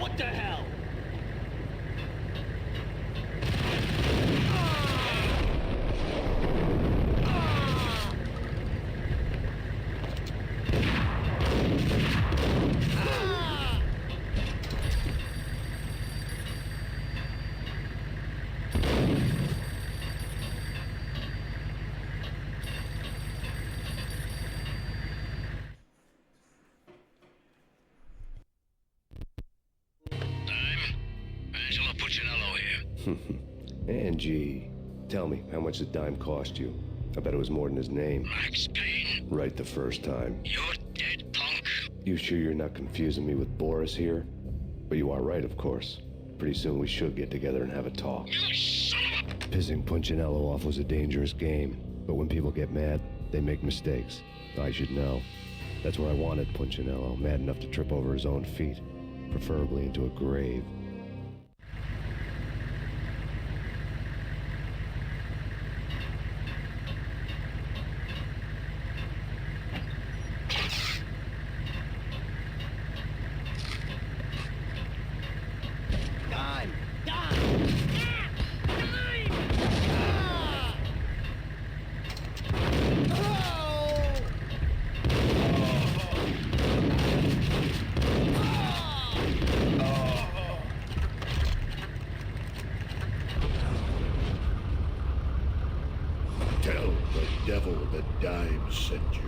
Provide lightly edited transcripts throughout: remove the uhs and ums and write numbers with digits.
What the hell? Angelo Puccinello here. Angie, tell me, how much did Dime cost you? I bet it was more than his name. Max Payne. Right the first time. You're dead, punk. You sure you're not confusing me with Boris here? But you are right, of course. Pretty soon we should get together and have a talk. You son of a... Pissing Punchinello off was a dangerous game, but when people get mad, they make mistakes. I should know. That's where I wanted Punchinello, mad enough to trip over his own feet, preferably into a grave. Tell the devil that Dime sent you.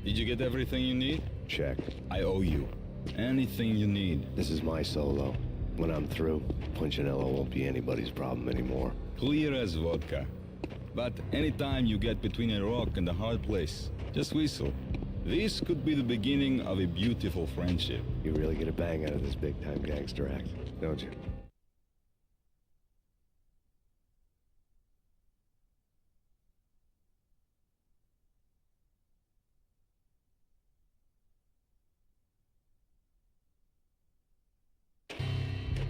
Did you get everything you need? Check. I owe you. Anything you need. This is my solo. When I'm through, Punchinello won't be anybody's problem anymore. Clear as vodka. But anytime you get between a rock and a hard place, just whistle. This could be the beginning of a beautiful friendship. You really get a bang out of this big-time gangster act, don't you?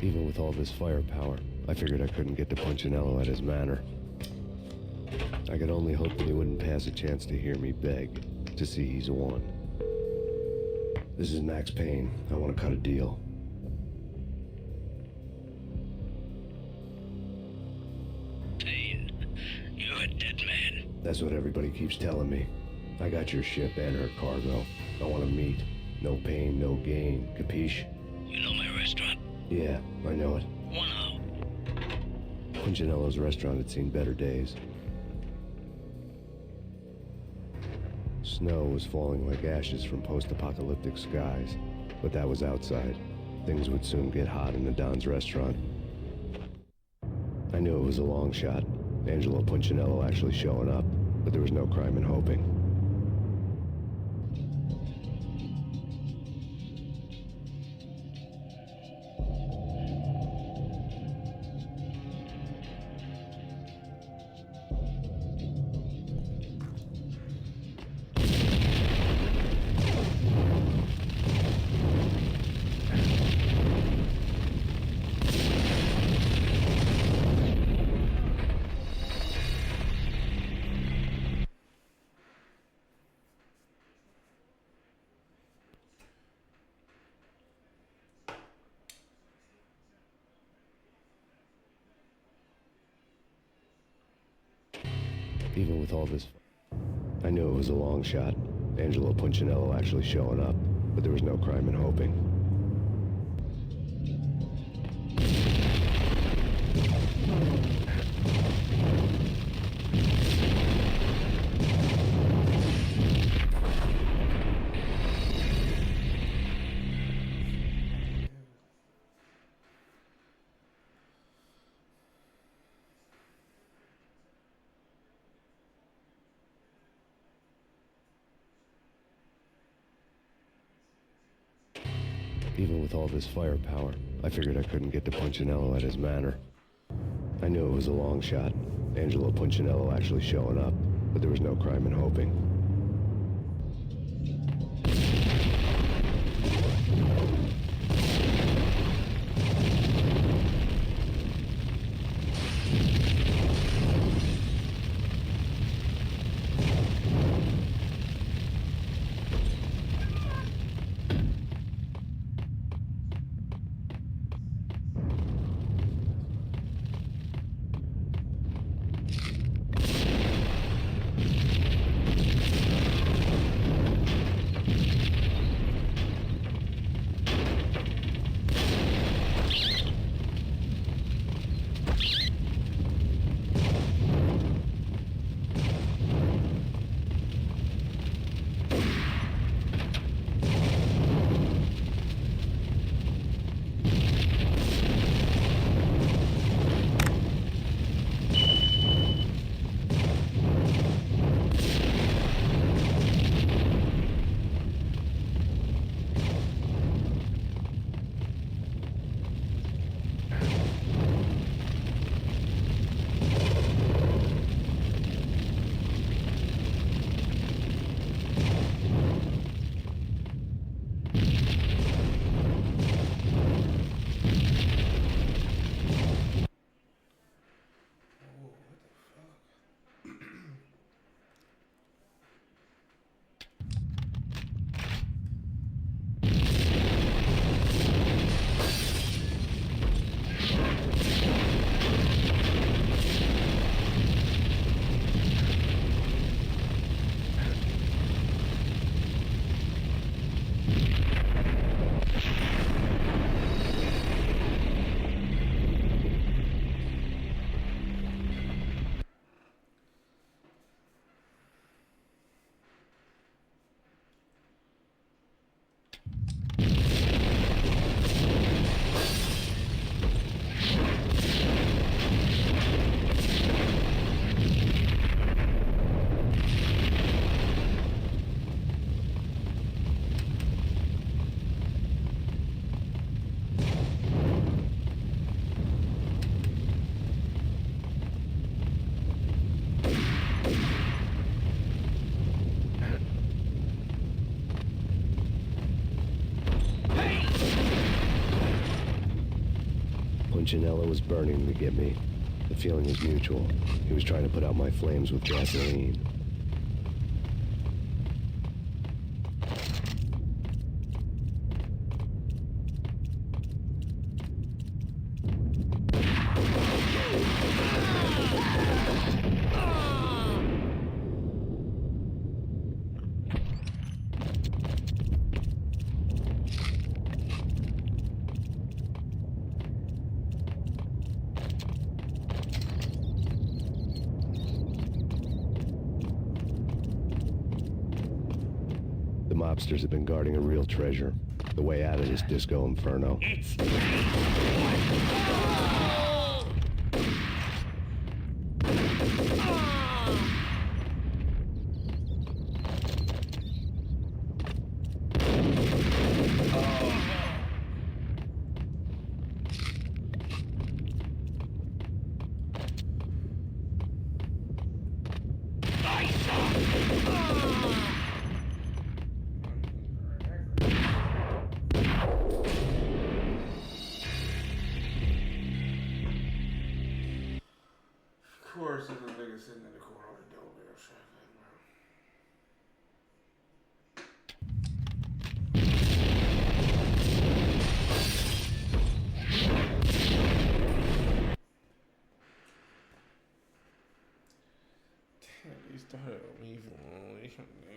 Even with all this firepower, I figured I couldn't get to Punchinello at his manor. I could only hope that he wouldn't pass a chance to hear me beg, to see he's won. This is Max Payne. I want to cut a deal. Payne, you're a dead man. That's what everybody keeps telling me. I got your ship and her cargo. I want to meet. No pain, no gain. Capiche? You know my restaurant? Yeah, I know it. 1 hour. Punchinello's restaurant had seen better days. Snow was falling like ashes from post-apocalyptic skies, but that was outside. Things would soon get hot in the Don's restaurant. I knew it was a long shot, Angelo Punchinello actually showing up, but there was no crime in hoping. Even with all this, I knew it was a long shot. Angelo Punchinello actually showing up, but there was no crime in hoping. Even with all this firepower, I figured I couldn't get to Punchinello at his manor. I knew it was a long shot. Angelo Punchinello actually showing up, but there was no crime in hoping. Punchinello was burning to get me. The feeling was mutual. He was trying to put out my flames with gasoline. The mobsters have been guarding a real treasure. The way out of this disco inferno. Of course, there's a nigga sitting in the corner with a double barrel shotgun, bro. Damn. Esto es lo mismo, déjame.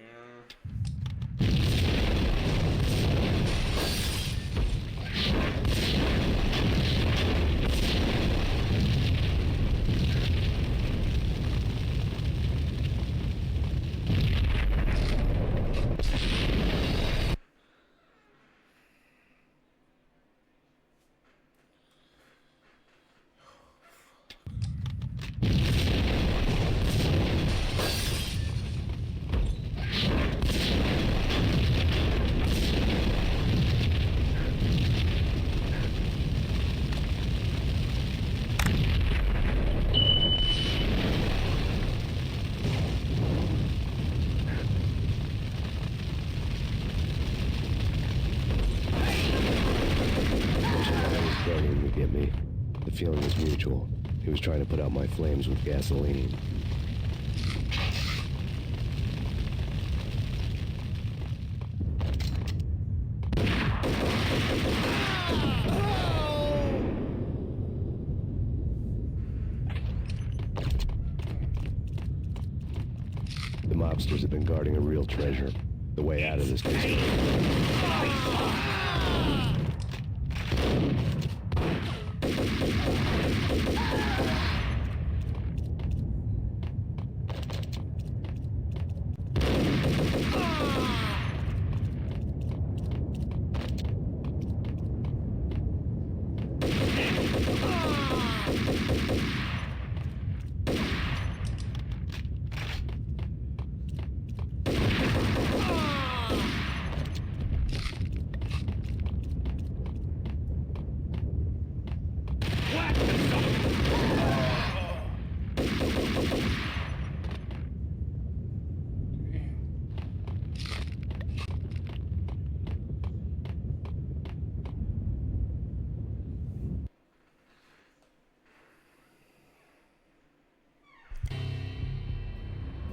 Begging to get me. The feeling was mutual. He was trying to put out my flames with gasoline. The mobsters have been guarding a real treasure. The way out of this place.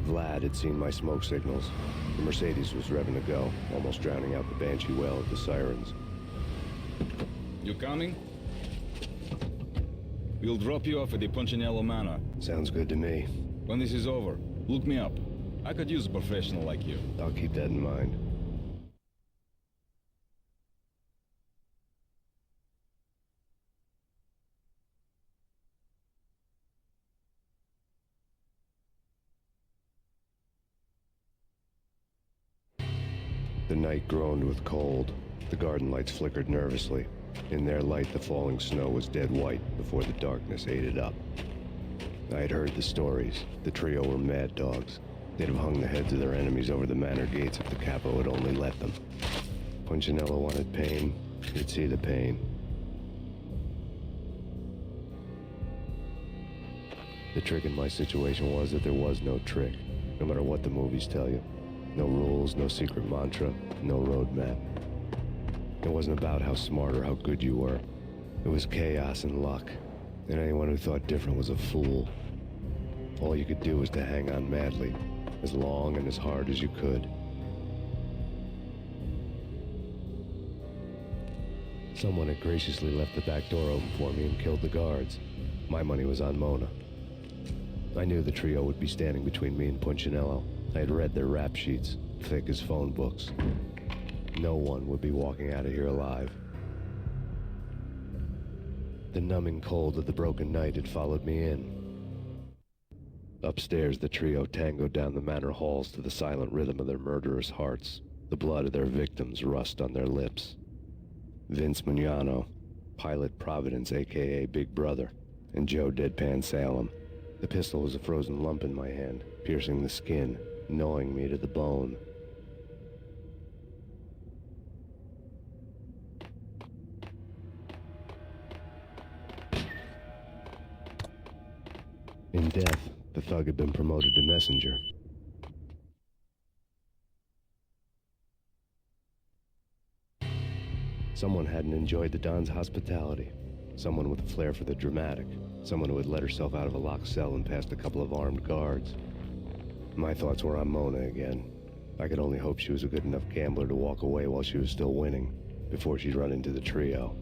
Vlad had seen my smoke signals. The Mercedes was revving to go, almost drowning out the Banshee wail of the sirens. You coming? We'll drop you off at the Punchinello Manor. Sounds good to me. When this is over, look me up. I could use a professional like you. I'll keep that in mind. The night groaned with cold. The garden lights flickered nervously. In their light, the falling snow was dead white before the darkness ate it up. I had heard the stories. The trio were mad dogs. They'd have hung the heads of their enemies over the manor gates if the capo had only let them. Punchinello wanted pain. He'd see the pain. The trick in my situation was that there was no trick, no matter what the movies tell you. No rules, no secret mantra, no roadmap. It wasn't about how smart or how good you were. It was chaos and luck, and anyone who thought different was a fool. All you could do was to hang on madly, as long and as hard as you could. Someone had graciously left the back door open for me and killed the guards. My money was on Mona. I knew the trio would be standing between me and Punchinello. I had read their rap sheets, thick as phone books. No one would be walking out of here alive. The numbing cold of the broken night had followed me in. Upstairs, the trio tangoed down the manor halls to the silent rhythm of their murderous hearts, the blood of their victims rust on their lips. Vince Mugnano, Pilot Providence, a.k.a. Big Brother, and Joe Deadpan Salem. The pistol was a frozen lump in my hand, piercing the skin, gnawing me to the bone. In death, the thug had been promoted to messenger. Someone hadn't enjoyed the Don's hospitality. Someone with a flair for the dramatic. Someone who had let herself out of a locked cell and past a couple of armed guards. My thoughts were on Mona again. I could only hope she was a good enough gambler to walk away while she was still winning, before she'd run into the trio.